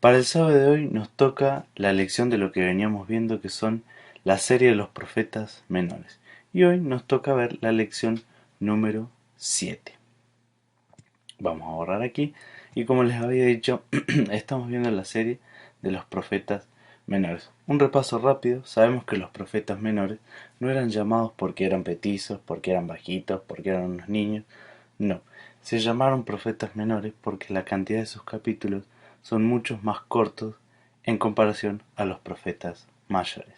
Para el sábado de hoy nos toca la lección de lo que veníamos viendo, que son la serie de los profetas menores. Y hoy nos toca ver la lección número 7. Vamos a borrar aquí. Y como les había dicho, estamos viendo la serie de los profetas menores. Un repaso rápido. Sabemos que los profetas menores no eran llamados porque eran petizos, porque eran bajitos, porque eran unos niños. No, se llamaron profetas menores porque la cantidad de sus capítulos son muchos más cortos en comparación a los profetas mayores.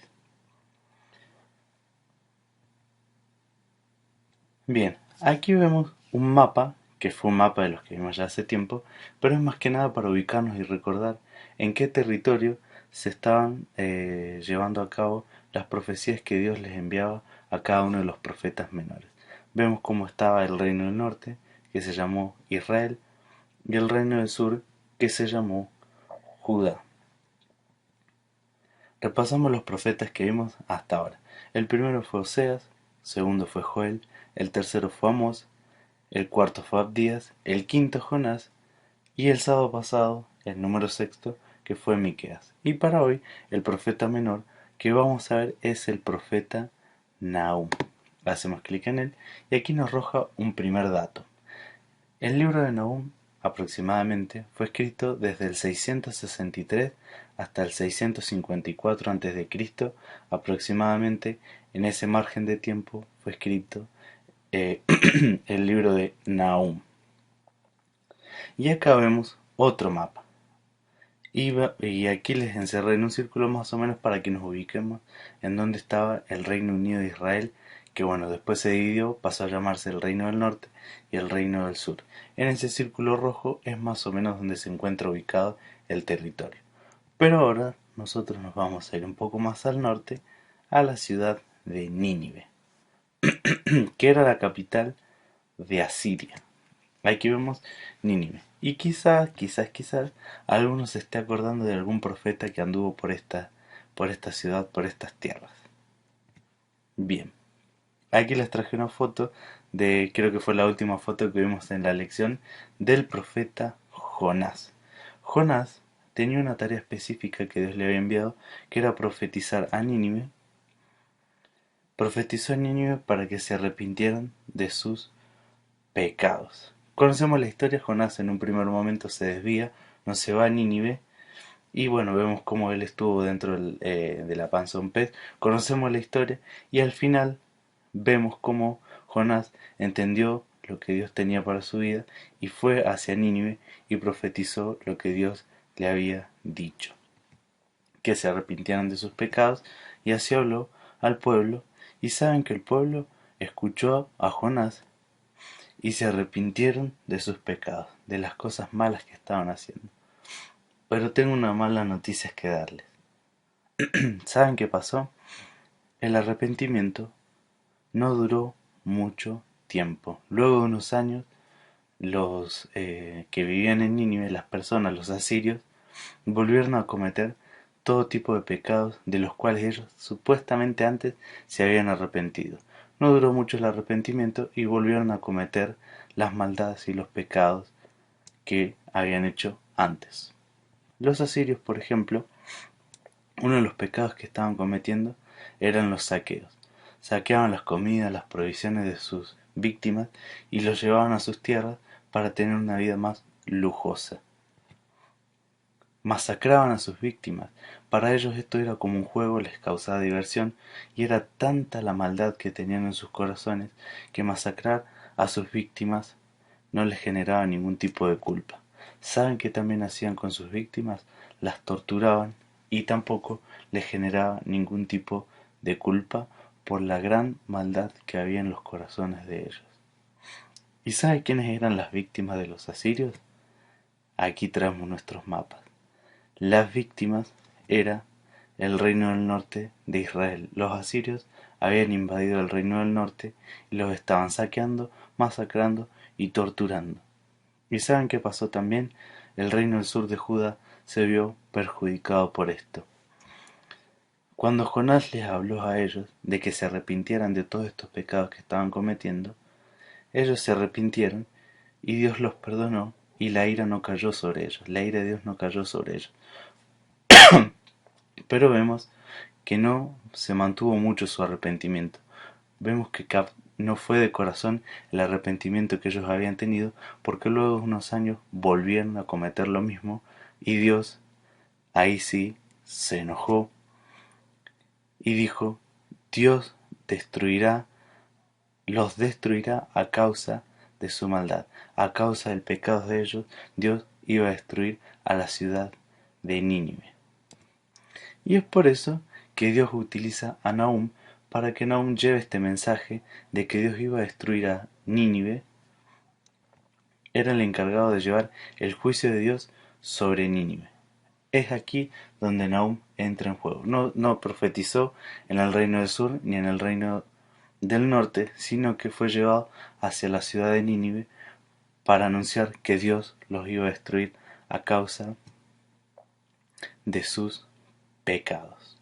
Bien, aquí vemos un mapa, que fue un mapa de los que vimos ya hace tiempo, pero es más que nada para ubicarnos y recordar en qué territorio se estaban llevando a cabo las profecías que Dios les enviaba a cada uno de los profetas menores. Vemos cómo estaba el reino del norte, que se llamó Israel, y el reino del sur, que se llamó Judá. Repasamos los profetas que vimos hasta ahora. El primero fue Oseas, segundo fue Joel, el tercero fue Amós, el cuarto fue Abdías, el quinto Jonás y el sábado pasado el número sexto que fue Miqueas. Y para hoy el profeta menor que vamos a ver es el profeta Nahum. Hacemos clic en él y aquí nos arroja un primer dato. El libro de Nahum aproximadamente fue escrito desde el 663 hasta el 654 a.C. Aproximadamente en ese margen de tiempo fue escrito el libro de Nahum. Y acá vemos otro mapa. Y aquí les encerré en un círculo más o menos para que nos ubiquemos en dónde estaba el Reino Unido de Israel, que bueno, después se dividió, pasó a llamarse el Reino del Norte y el Reino del Sur. En ese círculo rojo es más o menos donde se encuentra ubicado el territorio. Pero ahora nosotros nos vamos a ir un poco más al norte, a la ciudad de Nínive, que era la capital de Asiria. Aquí vemos Nínive. Y quizás, alguno se esté acordando de algún profeta que anduvo por esta ciudad, por estas tierras. Bien, aquí les traje una foto de, creo que fue la última foto que vimos en la lección, del profeta Jonás. Jonás tenía una tarea específica que Dios le había enviado, que era profetizar a Nínive. Profetizó a Nínive para que se arrepintieran de sus pecados. Conocemos la historia. Jonás en un primer momento se desvía, no se va a Nínive, y bueno, vemos cómo él estuvo dentro de la panza de un pez. Conocemos la historia y al final vemos cómo Jonás entendió lo que Dios tenía para su vida y fue hacia Nínive y profetizó lo que Dios le había dicho, que se arrepintieran de sus pecados, y así habló al pueblo. Y saben que el pueblo escuchó a Jonás y se arrepintieron de sus pecados, de las cosas malas que estaban haciendo. Pero tengo una mala noticia que darles. ¿Saben qué pasó? El arrepentimiento no duró mucho tiempo. Luego de unos años, los que vivían en Nínive, las personas, los asirios, volvieron a cometer todo tipo de pecados de los cuales ellos supuestamente antes se habían arrepentido. No duró mucho el arrepentimiento y volvieron a cometer las maldades y los pecados que habían hecho antes. Los asirios, por ejemplo, uno de los pecados que estaban cometiendo eran los saqueos. Saqueaban las comidas, las provisiones de sus víctimas y los llevaban a sus tierras para tener una vida más lujosa. Masacraban a sus víctimas. Para ellos esto era como un juego, les causaba diversión, y era tanta la maldad que tenían en sus corazones que masacrar a sus víctimas no les generaba ningún tipo de culpa. ¿Saben qué también hacían con sus víctimas? Las torturaban y tampoco les generaba ningún tipo de culpa por la gran maldad que había en los corazones de ellos. ¿Y sabe quiénes eran las víctimas de los asirios? Aquí traemos nuestros mapas. Las víctimas era el reino del norte de Israel. Los asirios habían invadido el reino del norte y los estaban saqueando, masacrando y torturando. ¿Y saben qué pasó también? El reino del sur de Judá se vio perjudicado por esto. Cuando Jonás les habló a ellos de que se arrepintieran de todos estos pecados que estaban cometiendo, ellos se arrepintieron y Dios los perdonó y la ira no cayó sobre ellos, la ira de Dios no cayó sobre ellos. Pero vemos que no se mantuvo mucho su arrepentimiento. Vemos que no fue de corazón el arrepentimiento que ellos habían tenido, porque luego de unos años volvieron a cometer lo mismo y Dios ahí sí se enojó y dijo: Dios destruirá, los destruirá a causa de su maldad, a causa del pecado de ellos. Dios iba a destruir a la ciudad de Nínive. Y es por eso que Dios utiliza a Nahum para que Nahum lleve este mensaje de que Dios iba a destruir a Nínive. Era el encargado de llevar el juicio de Dios sobre Nínive. Es aquí donde Nahum entra en juego. No profetizó en el reino del sur ni en el reino del norte, sino que fue llevado hacia la ciudad de Nínive para anunciar que Dios los iba a destruir a causa de sus pecados.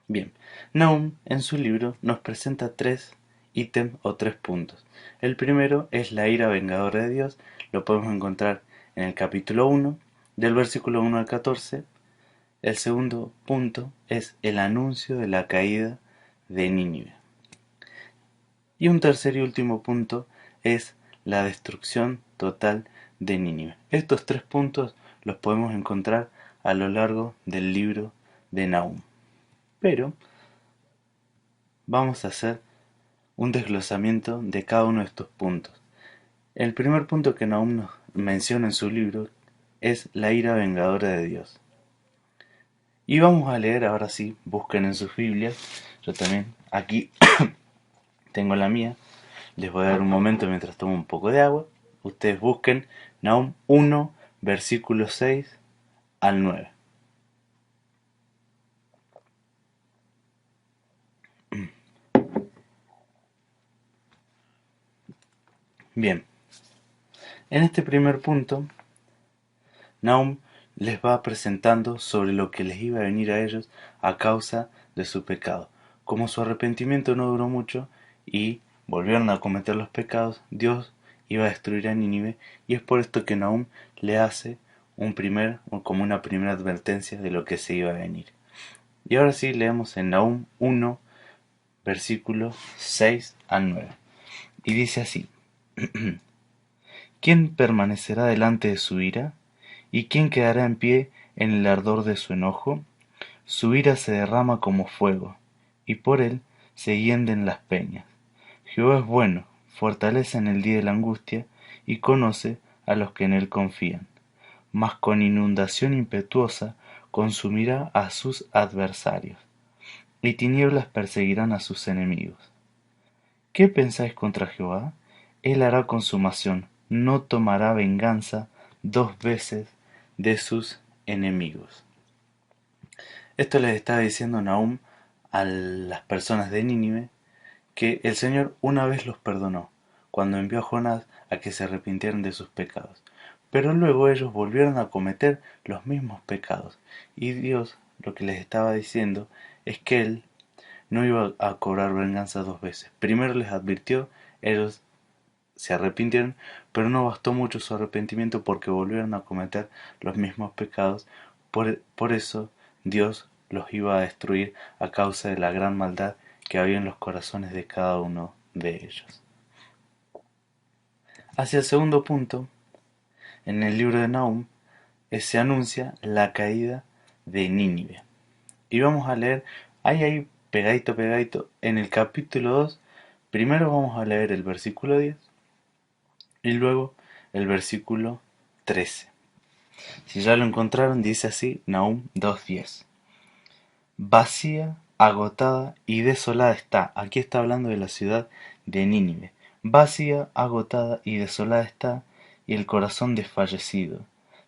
Bien, Nahum en su libro nos presenta 3 ítems o 3 puntos. El primero es la ira vengadora de Dios, lo podemos encontrar en el capítulo 1, del versículo 1 al 14. El segundo punto es el anuncio de la caída de Nínive. Y un tercer y último punto es la destrucción total de Nínive. Estos 3 puntos los podemos encontrar a lo largo del libro de Nahum. Pero vamos a hacer un desglosamiento de cada uno de estos puntos. El primer punto que Nahum nos menciona en su libro es la ira vengadora de Dios. Y vamos a leer ahora sí, busquen en sus Biblias, yo también aquí tengo la mía, les voy a dar un momento mientras tomo un poco de agua. Ustedes busquen Nahum 1, versículos 6 al 9. Bien, en este primer punto, Nahum les va presentando sobre lo que les iba a venir a ellos a causa de su pecado. Como su arrepentimiento no duró mucho y volvieron a cometer los pecados, Dios iba a destruir a Nínive, y es por esto que Nahum le hace como una primera advertencia de lo que se iba a venir. Y ahora sí leemos en Nahum 1, versículos 6 al 9. Y dice así: ¿Quién permanecerá delante de su ira? ¿Y quién quedará en pie en el ardor de su enojo? Su ira se derrama como fuego, y por él se hienden las peñas. Jehová es bueno, fortalece en el día de la angustia, y conoce a los que en él confían. Mas con inundación impetuosa consumirá a sus adversarios, y tinieblas perseguirán a sus enemigos. ¿Qué pensáis contra Jehová? Él hará consumación, no tomará venganza 2 veces de sus enemigos. Esto les está diciendo Nahum a las personas de Nínive, que el Señor una vez los perdonó, cuando envió a Jonás a que se arrepintieran de sus pecados. Pero luego ellos volvieron a cometer los mismos pecados, y Dios lo que les estaba diciendo es que Él no iba a cobrar venganza 2 veces. Primero les advirtió, ellos se arrepintieron, pero no bastó mucho su arrepentimiento porque volvieron a cometer los mismos pecados. Por eso Dios los iba a destruir a causa de la gran maldad que había en los corazones de cada uno de ellos. Hacia el segundo punto, en el libro de Nahum, se anuncia la caída de Nínive. Y vamos a leer, ahí pegadito, en el capítulo 2, primero vamos a leer el versículo 10 y luego el versículo 13. Si ya lo encontraron, dice así Nahum 2:10. Vacía, agotada y desolada está. Aquí está hablando de la ciudad de Nínive. Vacía, agotada y desolada está, y el corazón desfallecido.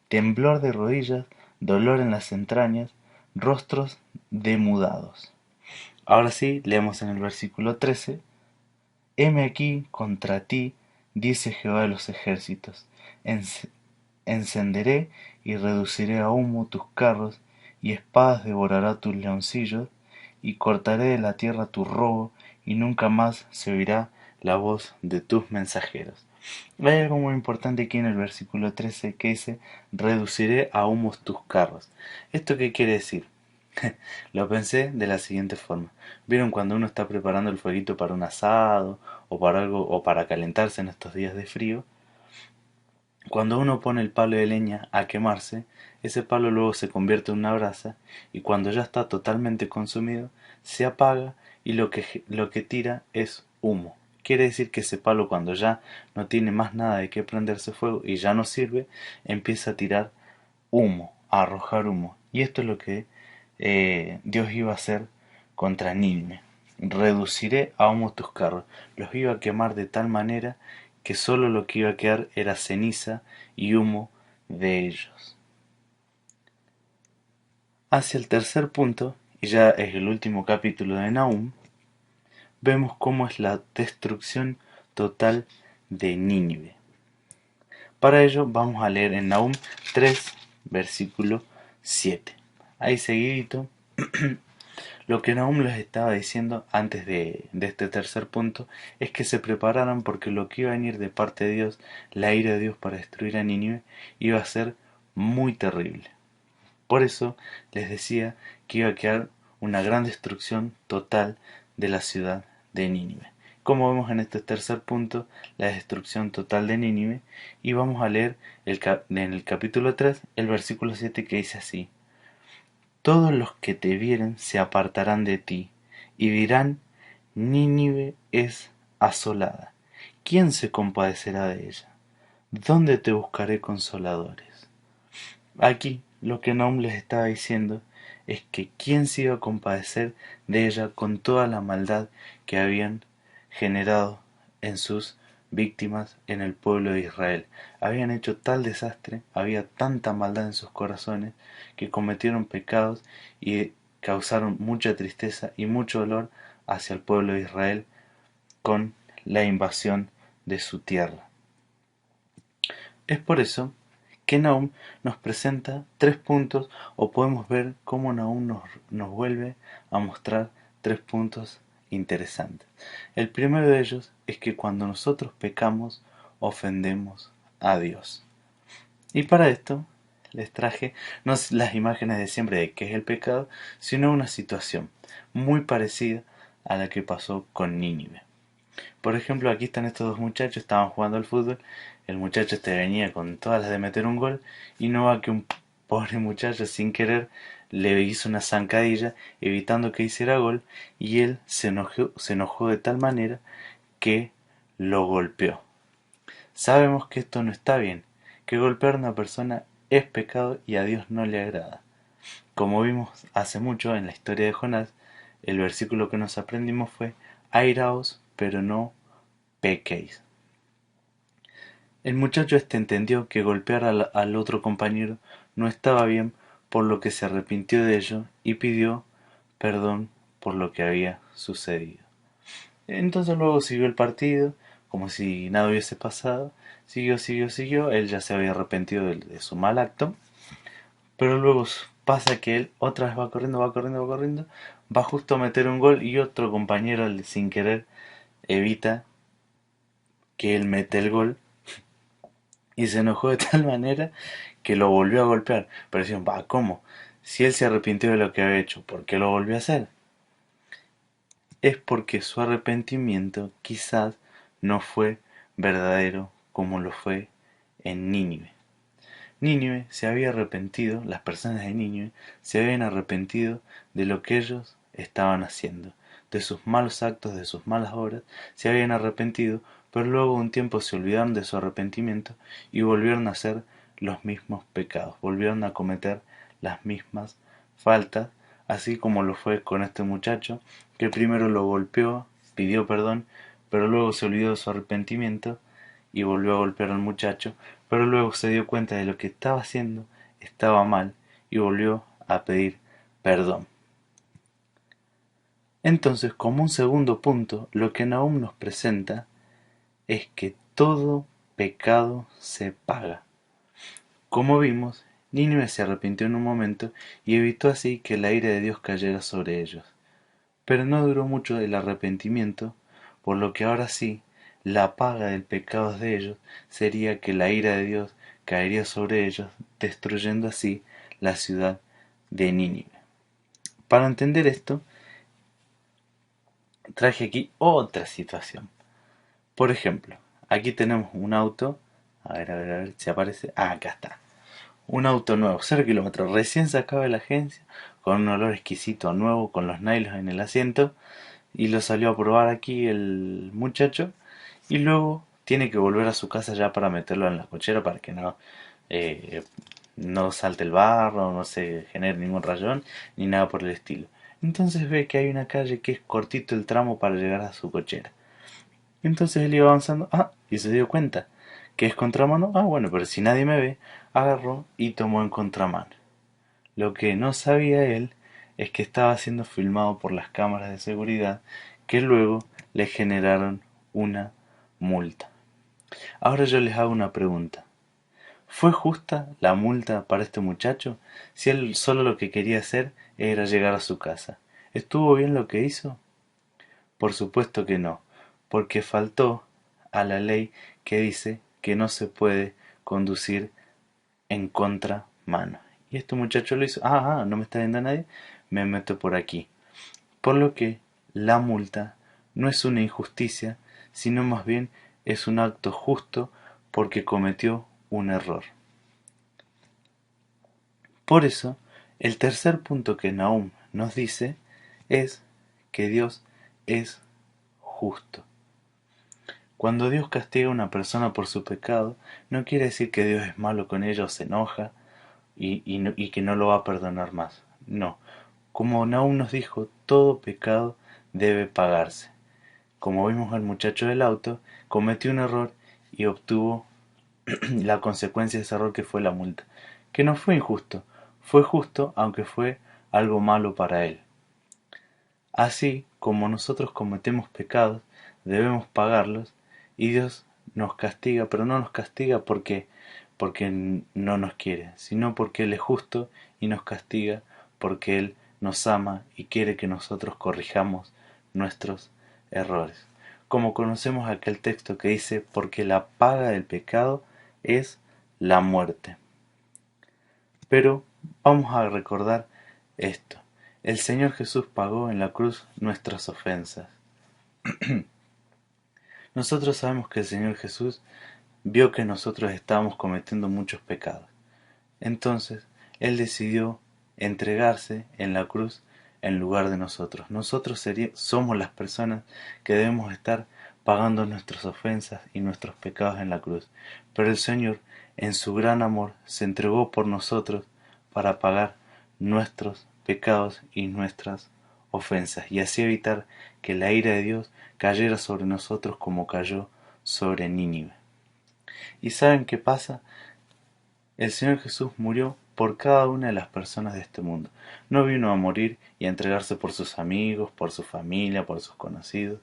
Temblor de rodillas, dolor en las entrañas, rostros demudados. Ahora sí, leemos en el versículo 13. Heme aquí contra ti, dice Jehová de los ejércitos. Encenderé y reduciré a humo tus carros, y espadas devorará tus leoncillos, y cortaré de la tierra tu robo, y nunca más se oirá la voz de tus mensajeros. Hay algo muy importante aquí en el versículo 13 que dice, reduciré a humos tus carros. ¿Esto qué quiere decir? Lo pensé de la siguiente forma. ¿Vieron cuando uno está preparando el fueguito para un asado o para algo o para calentarse en estos días de frío? Cuando uno pone el palo de leña a quemarse, ese palo luego se convierte en una brasa y cuando ya está totalmente consumido, se apaga y lo que tira es humo. Quiere decir que ese palo cuando ya no tiene más nada de qué prenderse fuego y ya no sirve, empieza a tirar humo, a arrojar humo. Y esto es lo que Dios iba a hacer contra Nínive. Reduciré a humo tus carros. Los iba a quemar de tal manera que solo lo que iba a quedar era ceniza y humo de ellos. Hacia el tercer punto, y ya es el último capítulo de Nahum, vemos cómo es la destrucción total de Nínive. Para ello vamos a leer en Nahum 3, versículo 7. Ahí seguidito, lo que Nahum les estaba diciendo antes de este tercer punto es que se prepararan porque lo que iba a venir de parte de Dios, la ira de Dios para destruir a Nínive, iba a ser muy terrible. Por eso les decía que iba a quedar una gran destrucción total de la ciudad de Nínive. Como vemos en este tercer punto, la destrucción total de Nínive, y vamos a leer en el capítulo 3 el versículo 7 que dice así: todos los que te vieren se apartarán de ti, y dirán, Nínive es asolada. ¿Quién se compadecerá de ella? ¿Dónde te buscaré consoladores? Aquí lo que Nahum les estaba diciendo es que quién se iba a compadecer de ella con toda la maldad que habían generado en sus víctimas en el pueblo de Israel. Habían hecho tal desastre, había tanta maldad en sus corazones que cometieron pecados y causaron mucha tristeza y mucho dolor hacia el pueblo de Israel con la invasión de su tierra. Es por eso que Nahum nos presenta 3 puntos, o podemos ver cómo Nahum nos vuelve a mostrar 3 puntos interesantes. El primero de ellos es que cuando nosotros pecamos, ofendemos a Dios. Y para esto les traje no las imágenes de siempre de qué es el pecado, sino una situación muy parecida a la que pasó con Nínive. Por ejemplo, aquí están estos dos muchachos, estaban jugando al fútbol, el muchacho venía con todas las de meter un gol, y no va que un pobre muchacho sin querer le hizo una zancadilla evitando que hiciera gol, y él se enojó de tal manera que lo golpeó. Sabemos que esto no está bien, que golpear a una persona es pecado y a Dios no le agrada. Como vimos hace mucho en la historia de Jonás, el versículo que nos aprendimos fue: airaos, pero no pequéis. El muchacho entendió que golpear al otro compañero no estaba bien, por lo que se arrepintió de ello y pidió perdón por lo que había sucedido. Entonces luego siguió el partido, como si nada hubiese pasado, siguió, él ya se había arrepentido de su mal acto, pero luego pasa que él otra vez va corriendo, va justo a meter un gol y otro compañero sin querer evita que él mete el gol y se enojó de tal manera que lo volvió a golpear. Pero decían, va, ¿cómo? Si él se arrepintió de lo que había hecho, ¿por qué lo volvió a hacer? Es porque su arrepentimiento quizás no fue verdadero como lo fue en Nínive. Nínive se había arrepentido, las personas de Nínive se habían arrepentido de lo que ellos estaban haciendo, de sus malos actos, de sus malas obras, se habían arrepentido, pero luego de un tiempo se olvidaron de su arrepentimiento y volvieron a hacer los mismos pecados, volvieron a cometer las mismas faltas, así como lo fue con este muchacho, que primero lo golpeó, pidió perdón, pero luego se olvidó de su arrepentimiento y volvió a golpear al muchacho, pero luego se dio cuenta de lo que estaba haciendo estaba mal y volvió a pedir perdón. Entonces, como un segundo punto, lo que Nahum nos presenta es que todo pecado se paga. Como vimos, Nínive se arrepintió en un momento y evitó así que la ira de Dios cayera sobre ellos. Pero no duró mucho el arrepentimiento, por lo que ahora sí la paga del pecado de ellos sería que la ira de Dios caería sobre ellos, destruyendo así la ciudad de Nínive. Para entender esto, traje aquí otra situación. Por ejemplo, aquí tenemos un auto. A ver si aparece. Ah, acá está. Un auto nuevo, 0 kilómetros, recién sacado de la agencia, con un olor exquisito nuevo, con los nylons en el asiento, y lo salió a probar aquí el muchacho, y luego tiene que volver a su casa ya para meterlo en la cochera para que eh, no salte el barro, no se genere ningún rayón, ni nada por el estilo. Entonces ve que hay una calle que es cortito el tramo para llegar a su cochera. Entonces él iba avanzando, y se dio cuenta que es contramano. Bueno, pero si nadie me ve, agarró y tomó en contramano. Lo que no sabía él es que estaba siendo filmado por las cámaras de seguridad que luego le generaron una multa. Ahora yo les hago una pregunta. ¿Fue justa la multa para este muchacho si él solo lo que quería hacer era llegar a su casa? ¿Estuvo bien lo que hizo? Por supuesto que no, porque faltó a la ley que dice que no se puede conducir en contramano. Y este muchacho lo hizo. No me está viendo nadie, me meto por aquí. Por lo que la multa no es una injusticia, sino más bien es un acto justo porque cometió un error. Por eso, el tercer punto que Nahum nos dice es que Dios es justo. Cuando Dios castiga a una persona por su pecado, no quiere decir que Dios es malo con ella o se enoja y que no lo va a perdonar más. No, como Nahum nos dijo, todo pecado debe pagarse. Como vimos al muchacho del auto, cometió un error y obtuvo la consecuencia de ese error, que fue la multa. Que no fue injusto, fue justo aunque fue algo malo para él. Así como nosotros cometemos pecados, debemos pagarlos, y Dios nos castiga, pero no nos castiga porque no nos quiere, sino porque Él es justo y nos castiga porque Él nos ama y quiere que nosotros corrijamos nuestros errores. Como conocemos aquel texto que dice, porque la paga del pecado es la muerte. Pero vamos a recordar esto. El Señor Jesús pagó en la cruz nuestras ofensas. Nosotros sabemos que el Señor Jesús vio que nosotros estábamos cometiendo muchos pecados. Entonces, Él decidió entregarse en la cruz en lugar de nosotros. Nosotros somos las personas que debemos estar pagando nuestras ofensas y nuestros pecados en la cruz. Pero el Señor, en su gran amor, se entregó por nosotros para pagar nuestros pecados y nuestras ofensas, y así evitar que la ira de Dios cayera sobre nosotros como cayó sobre Nínive. ¿Y saben qué pasa? El Señor Jesús murió por cada una de las personas de este mundo. No vino a morir y a entregarse por sus amigos, por su familia, por sus conocidos.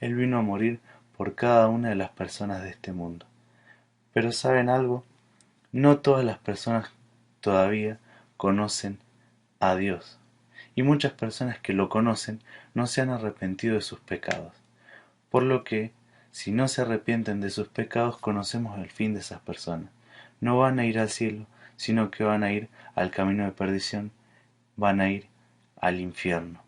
Él vino a morir por cada una de las personas de este mundo. Pero ¿saben algo? No todas las personas todavía conocen a Dios. Y muchas personas que lo conocen no se han arrepentido de sus pecados. Por lo que, si no se arrepienten de sus pecados, conocemos el fin de esas personas. No van a ir al cielo, sino que van a ir al camino de perdición, van a ir al infierno.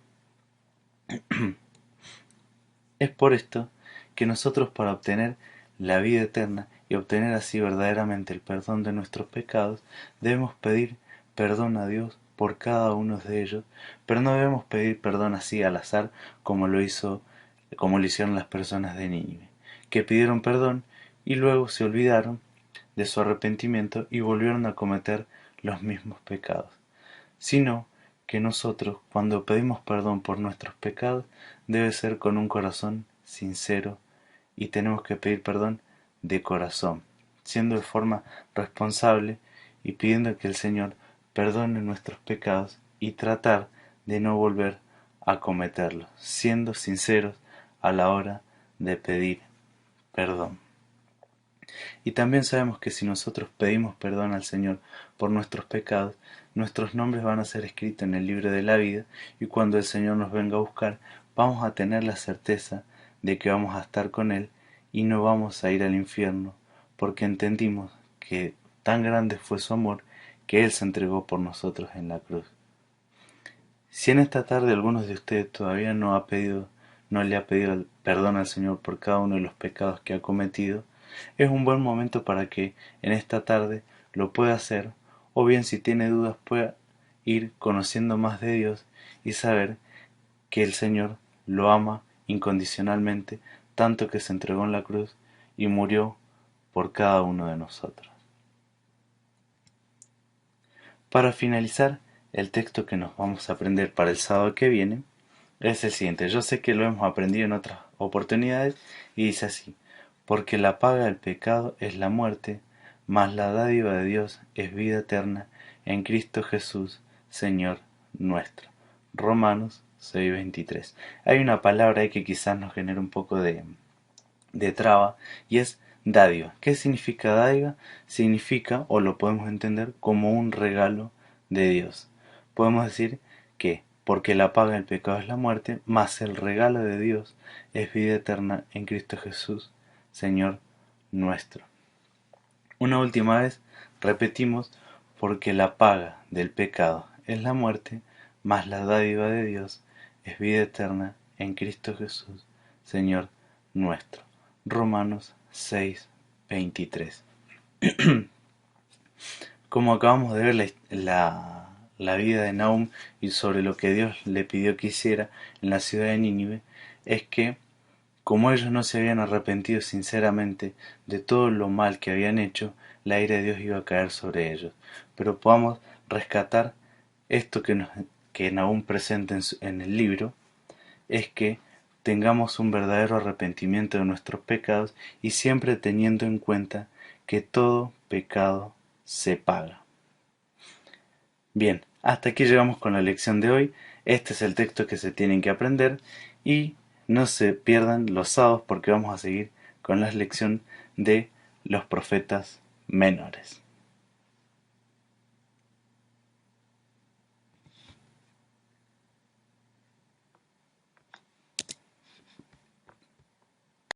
Es por esto que nosotros, para obtener la vida eterna y obtener así verdaderamente el perdón de nuestros pecados, debemos pedir perdón a Dios por cada uno de ellos, pero no debemos pedir perdón así al azar como lo hicieron las personas de Nínive, que pidieron perdón y luego se olvidaron de su arrepentimiento y volvieron a cometer los mismos pecados, sino que nosotros, cuando pedimos perdón por nuestros pecados, debe ser con un corazón sincero, y tenemos que pedir perdón de corazón, siendo de forma responsable y pidiendo que el Señor perdone nuestros pecados y tratar de no volver a cometerlos, siendo sinceros a la hora de pedir perdón. Y también sabemos que si nosotros pedimos perdón al Señor por nuestros pecados, nuestros nombres van a ser escritos en el libro de la vida, y cuando el Señor nos venga a buscar, vamos a tener la certeza de que vamos a estar con Él y no vamos a ir al infierno, porque entendimos que tan grande fue su amor que Él se entregó por nosotros en la cruz. Si en esta tarde algunos de ustedes todavía no le ha pedido perdón al Señor por cada uno de los pecados que ha cometido, es un buen momento para que en esta tarde lo pueda hacer, o bien si tiene dudas pueda ir conociendo más de Dios y saber que el Señor lo ama incondicionalmente, tanto que se entregó en la cruz y murió por cada uno de nosotros. Para finalizar, el texto que nos vamos a aprender para el sábado que viene es el siguiente. Yo sé que lo hemos aprendido en otras oportunidades y dice así: porque la paga del pecado es la muerte, mas la dádiva de Dios es vida eterna en Cristo Jesús, Señor nuestro. Romanos 6:23. Hay una palabra ahí que quizás nos genere un poco de traba, y es dádiva. ¿Qué significa dádiva? Significa, o lo podemos entender como un regalo de Dios. Podemos decir que porque la paga del pecado es la muerte, mas el regalo de Dios es vida eterna en Cristo Jesús, Señor nuestro. Una última vez repetimos: porque la paga del pecado es la muerte, mas la dádiva de Dios es vida eterna en Cristo Jesús, Señor nuestro. Romanos 6:23. Como acabamos de ver la vida de Nahum y sobre lo que Dios le pidió que hiciera en la ciudad de Nínive, es que como ellos no se habían arrepentido sinceramente de todo lo mal que habían hecho, la ira de Dios iba a caer sobre ellos. Pero podamos rescatar esto que Nahum presenta en el libro, es que tengamos un verdadero arrepentimiento de nuestros pecados y siempre teniendo en cuenta que todo pecado se paga. Bien, hasta aquí llegamos con la lección de hoy. Este es el texto que se tienen que aprender y no se pierdan los sábados porque vamos a seguir con la lección de los profetas menores.